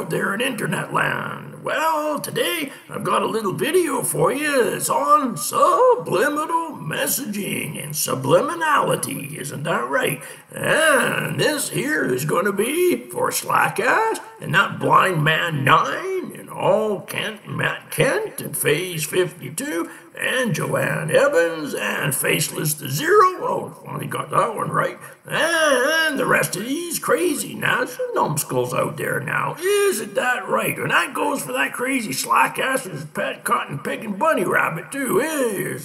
out there in internet land? Well, today I've got a little video for you. It's on subliminal messaging and subliminality, isn't that right? And this here is going to be for Slackass and that Blind Man 9 and all Matt Kent and Phase 52 and Joanne Evans and Faceless the Zero. Oh, finally got that one right. And the rest of these crazy numbskulls out there now. Isn't that right? And that goes for that crazy Slackass's pet cotton picking bunny rabbit too.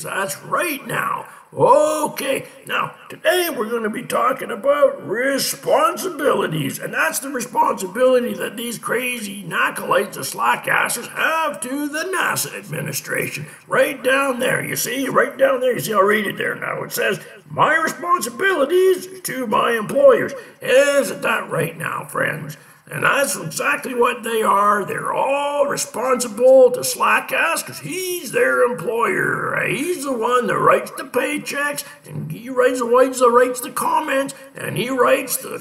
That's right now. Okay, now today we're going to be talking about responsibilities, and that's the responsibility that these crazy acolytes of slackasses have to the NASA administration. Right down there, you see, right down there, you see, I'll read it there now. It says, my responsibilities to my employers. Isn't that right now, friends? And that's exactly what they are. They're all responsible to Slackass because he's their employer. He's the one that writes the paychecks, and he writes the comments, and he writes the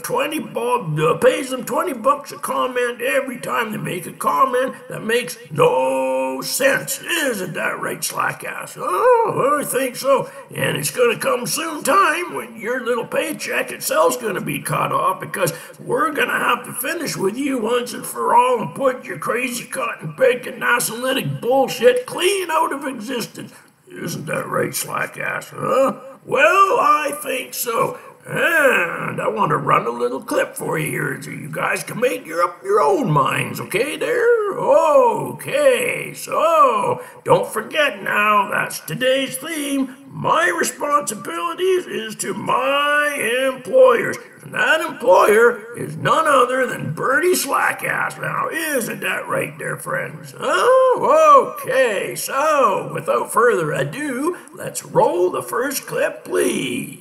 pays them $20 a comment every time they make a comment that makes no sense. Isn't that right, Slackass? Oh, I think so. And it's going to come soon time when your little paycheck itself's going to be cut off because we're going to have to finish with you once and for all and put your crazy cotton picking nasolytic bullshit clean out of existence. Isn't that right, Slackass, huh? Well, I think so. And I want to run a little clip for you here so you guys can make up your own minds, okay there? Okay, so don't forget now, that's today's theme. My responsibilities is to my employers. And that employer is none other than Bertie Slacks. Now, isn't that right there, friends? Oh, okay, so without further ado, let's roll the first clip, please.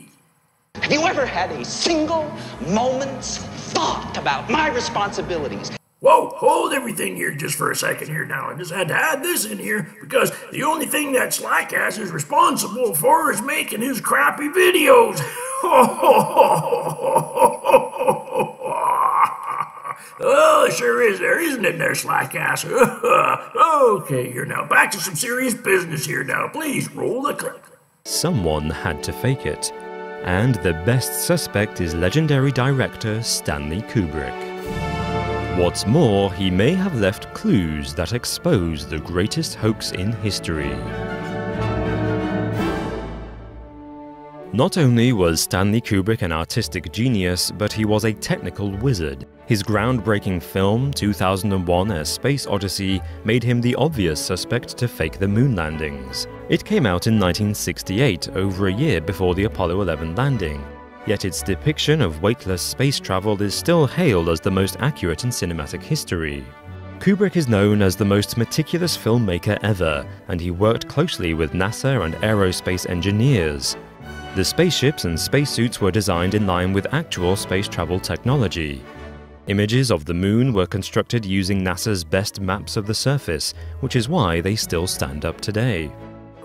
Have you ever had a single moment's thought about my responsibilities? Whoa, hold everything here just for a second here now. I just had to add this in here because the only thing that Slackass is responsible for is making his crappy videos. Oh, it sure is there, isn't it there, Slackass? Okay, here now, back to some serious business here now. Please roll the clip. Someone had to fake it. And the best suspect is legendary director Stanley Kubrick. What's more, he may have left clues that expose the greatest hoax in history. Not only was Stanley Kubrick an artistic genius, but he was a technical wizard. His groundbreaking film, 2001: A Space Odyssey, made him the obvious suspect to fake the moon landings. It came out in 1968, over a year before the Apollo 11 landing. Yet its depiction of weightless space travel is still hailed as the most accurate in cinematic history. Kubrick is known as the most meticulous filmmaker ever, and he worked closely with NASA and aerospace engineers. The spaceships and spacesuits were designed in line with actual space travel technology. Images of the moon were constructed using NASA's best maps of the surface, which is why they still stand up today.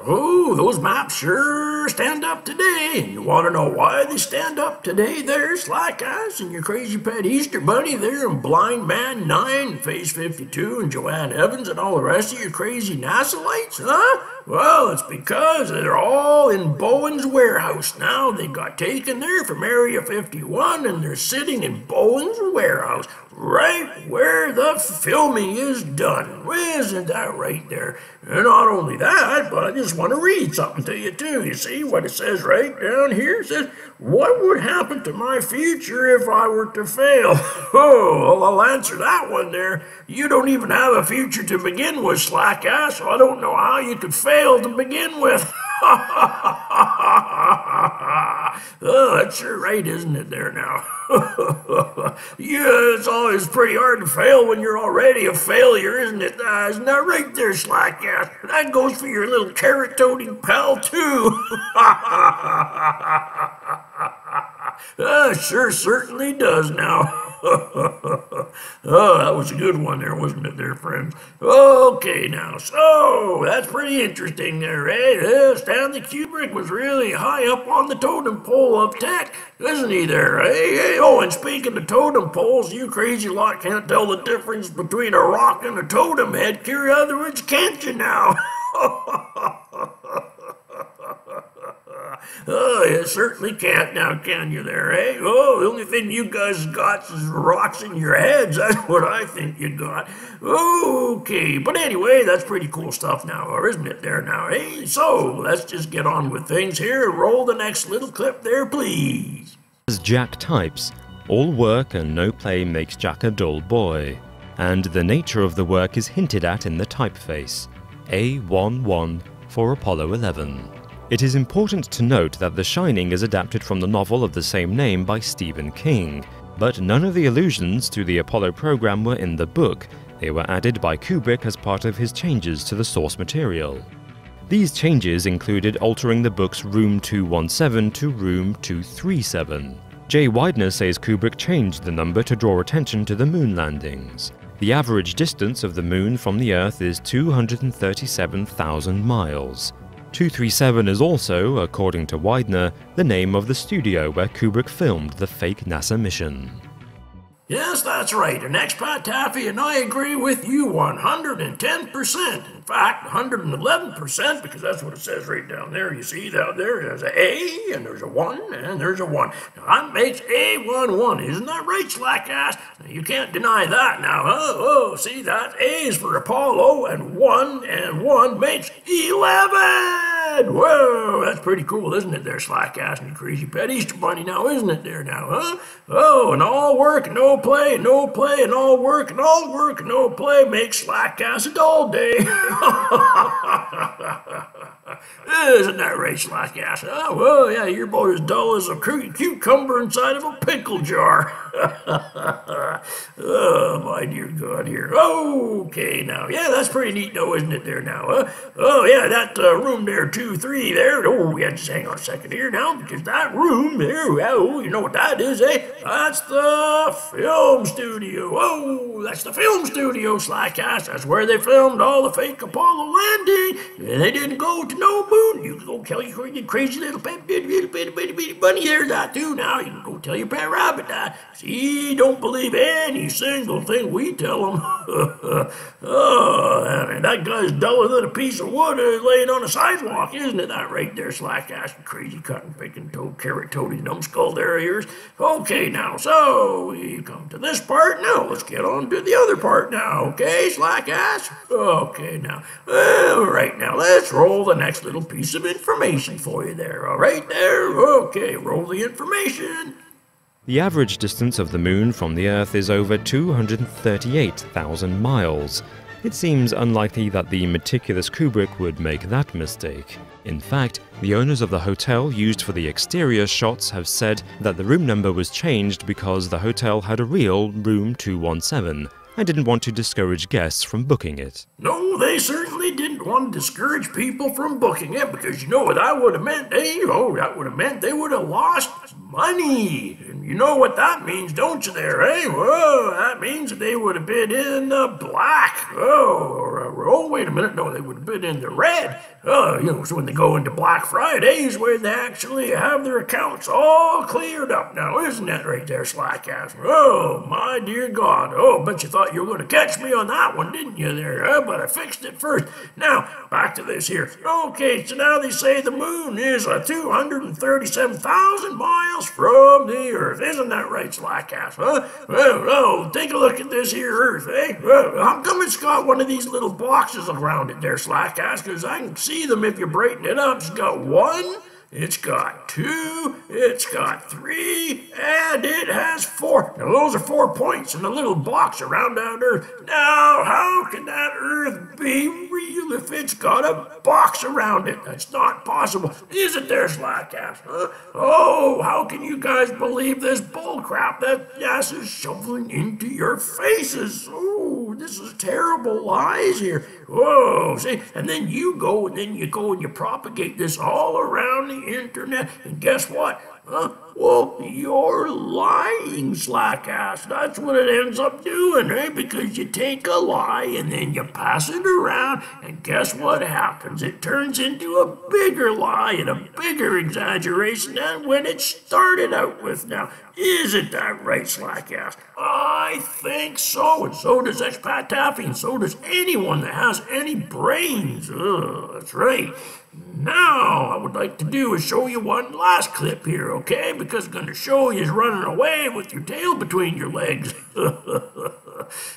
Oh, those maps sure stand up today. And you want to know why they stand up today there, Slackass and your crazy pet Easter Bunny there and Blind Man 9 and Phase 52 and Joanne Evans and all the rest of your crazy NASA lights, huh? Well, it's because they're all in Bowen's warehouse now. They got taken there from Area 51 and they're sitting in Bowen's warehouse, right where the filming is done. Isn't that right there? And not only that, but I just want to read something to you too. You see what it says right down here? It says, what would happen to my future if I were to fail? Oh, well, I'll answer that one there. You don't even have a future to begin with, Slackass, so I don't know how you could fail to begin with. Oh, that's sure right, isn't it there now? Yeah, it's always pretty hard to fail when you're already a failure, isn't it? Isn't that right there, Slackass? That goes for your little carrot-toting pal, too. Sure certainly does now. Oh, that was a good one there, wasn't it there, friends? Okay, now, so that's pretty interesting there, eh? Stanley Kubrick was really high up on the totem pole of tech, isn't he there, eh? Hey, oh, and speaking of totem poles, you crazy lot can't tell the difference between a rock and a totem head, Carrie, otherwise can't you now? Oh, you certainly can't now, can you there, eh? Oh, the only thing you guys got is rocks in your heads. That's what I think you got. Okay, but anyway, that's pretty cool stuff now, isn't it there now, eh? So, let's just get on with things here. Roll the next little clip there, please. As Jack types, all work and no play makes Jack a dull boy. And the nature of the work is hinted at in the typeface, A11 for Apollo 11. It is important to note that The Shining is adapted from the novel of the same name by Stephen King, but none of the allusions to the Apollo program were in the book. They were added by Kubrick as part of his changes to the source material. These changes included altering the book's Room 217 to Room 237. Jay Widener says Kubrick changed the number to draw attention to the moon landings. The average distance of the moon from the Earth is 237,000 miles. 237 is also, according to Widener, the name of the studio where Kubrick filmed the fake NASA mission. Yes, that's right, and Expat Taffy and I agree with you 110%. In fact, 111%, because that's what it says right down there. You see down there's an A, and there's a 1, and there's a 1. Now, that makes A11, isn't that right, Slackass? Now, you can't deny that now, huh? Oh, see, that A is for Apollo, and 1 makes 11! Whoa, that's pretty cool, isn't it there, Slackass and Crazy Pet Easter Bunny now, isn't it there now, huh? Oh, and all work, no play, no play, and all work, and all work, and no play makes Slackass a dull day. Isn't that right, Slackass? Oh, well, yeah, you're about as dull as a cucumber inside of a pickle jar. Oh, my dear God here. Okay, now, yeah, that's pretty neat, though, isn't it there now, huh? Oh, yeah, that room there, 2-3 there. Oh, yeah, just hang on a second here now, because that room there, oh, you know what that is, eh? That's the film studio. Oh, that's the film studio, Slackass. That's where they filmed all the fake Apollo landing. And they didn't go to no moon. You can go tell your crazy little bitty bunny there that too now. You can go tell your pet rabbit that. See, don't believe any single thing we tell them. Oh, and that guy's duller than a piece of wood laying on a sidewalk, isn't it? That right there, Slackass, crazy cotton picking toad, carrot toady, numbskull there, yours. Okay, now, so we come to this part. Now, let's get on to the other part now, okay, Slackass? Okay, now, all right, now, let's roll the next little piece of information for you there, all right there? Okay, roll the information. The average distance of the moon from the Earth is over 238,000 miles. It seems unlikely that the meticulous Kubrick would make that mistake. In fact, the owners of the hotel used for the exterior shots have said that the room number was changed because the hotel had a real Room 217 and didn't want to discourage guests from booking it. No, they certainly didn't want to discourage people from booking it, because you know what that would have meant, eh? Oh, that would have meant they would have lost money. And you know what that means, don't you there, eh? Whoa, that means that they would have been in the black. Oh, wait a minute, no, they would have been in the red. Oh, you know, so when they go into Black Fridays, where they actually have their accounts all cleared up now, isn't that right there, Slackass? Oh, my dear God. Oh, bet you thought you were going to catch me on that one, didn't you there? But I fixed it first. Now, back to this here. Okay, so now they say the moon is 237,000 miles from the Earth. Isn't that right, Slackass, huh? Well, take a look at this here Earth, eh? Well, how come it's got one of these little boxes around it there, Slackass? Because I can see them if you brighten it up. It's got 1, it's got 2, it's got 3, and it has 4. Now, those are 4 points in a little box around that Earth. Now, how can that Earth be real if it's got a box around it? That's not possible. Is it there, Slackass? Huh? Oh, how can you guys believe this bullcrap that NASA's shoveling into your faces? Oh, this is terrible lies here. Whoa, see, and then you go and you propagate this all around the internet, and guess what? Well, you're lying, Slackass. That's what it ends up doing, right? Because you take a lie and then you pass it around, and guess what happens? It turns into a bigger lie and a bigger exaggeration than when it started out with. Now, isn't that right, Slackass? I think so, and so does Expat Taffy, and so does anyone that has any brains. That's right. Now, I would like to do is show you one last clip here, okay? Because I'm going to show you running away with your tail between your legs.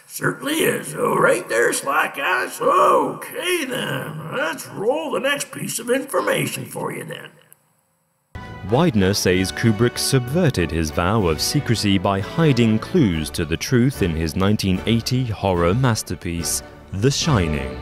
Certainly is. Oh, right there, Slackass. Okay, then. Let's roll the next piece of information for you, then. Widener says Kubrick subverted his vow of secrecy by hiding clues to the truth in his 1980 horror masterpiece, The Shining.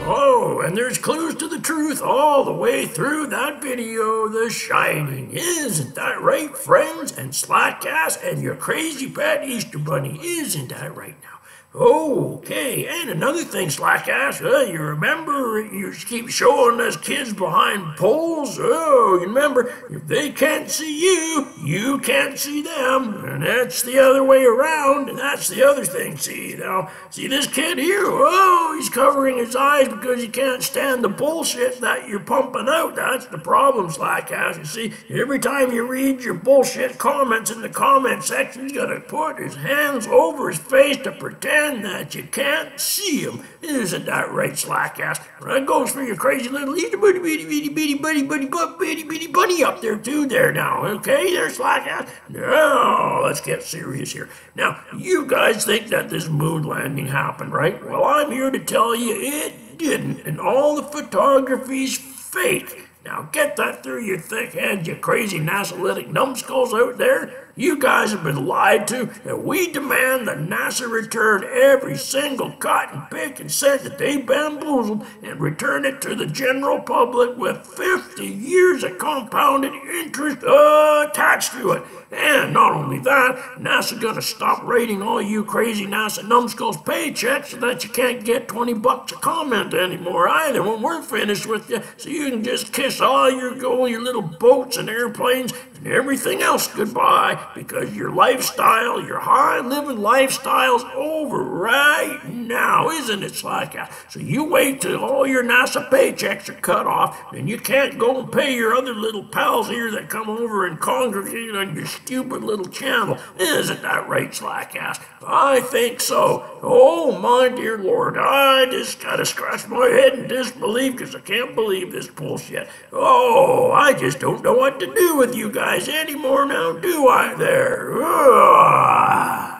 Oh, and there's clues to the truth all the way through that video, The Shining. Isn't that right, friends? And Slackass and your crazy pet Easter Bunny. Isn't that right now? Okay, and another thing, Slackass, you remember you keep showing us kids behind poles? Oh, you remember, if they can't see you, you can't see them, and that's the other way around, and that's the other thing, see, now, see this kid here? Oh, he's covering his eyes because he can't stand the bullshit that you're pumping out. That's the problem, Slackass. You see, every time you read your bullshit comments in the comment section, he's got to put his hands over his face to pretend that you can't see him. Isn't that right, Slackass? That goes for your crazy little Easter bunny, bitty bunny up there too there now. Okay, there, Slackass? Now, let's get serious here. Now, you guys think that this moon landing happened, right? Well, I'm here to tell you it didn't, and all the photography's fake. Now, get that through your thick head, you crazy NASA-lytic numbskulls out there. You guys have been lied to, and we demand that NASA return every single cotton pick and cent that they bamboozled and return it to the general public with 50 years of compounded interest attached to it. And not only that, NASA gonna stop writing all you crazy NASA numbskulls paychecks so that you can't get 20 bucks a comment anymore either when we're finished with you, so you can just kiss all your little boats and airplanes and everything else goodbye, because your lifestyle, your high-living lifestyle's over right now, isn't it, Slackass? So you wait till all your NASA paychecks are cut off, and you can't go and pay your other little pals here that come over and congregate on your stupid little channel. Isn't that right, Slackass? I think so. Oh, my dear Lord, I just gotta scratch my head in disbelief because I can't believe this bullshit. Oh, I just don't know what to do with you guys anymore now, do I there? Ugh.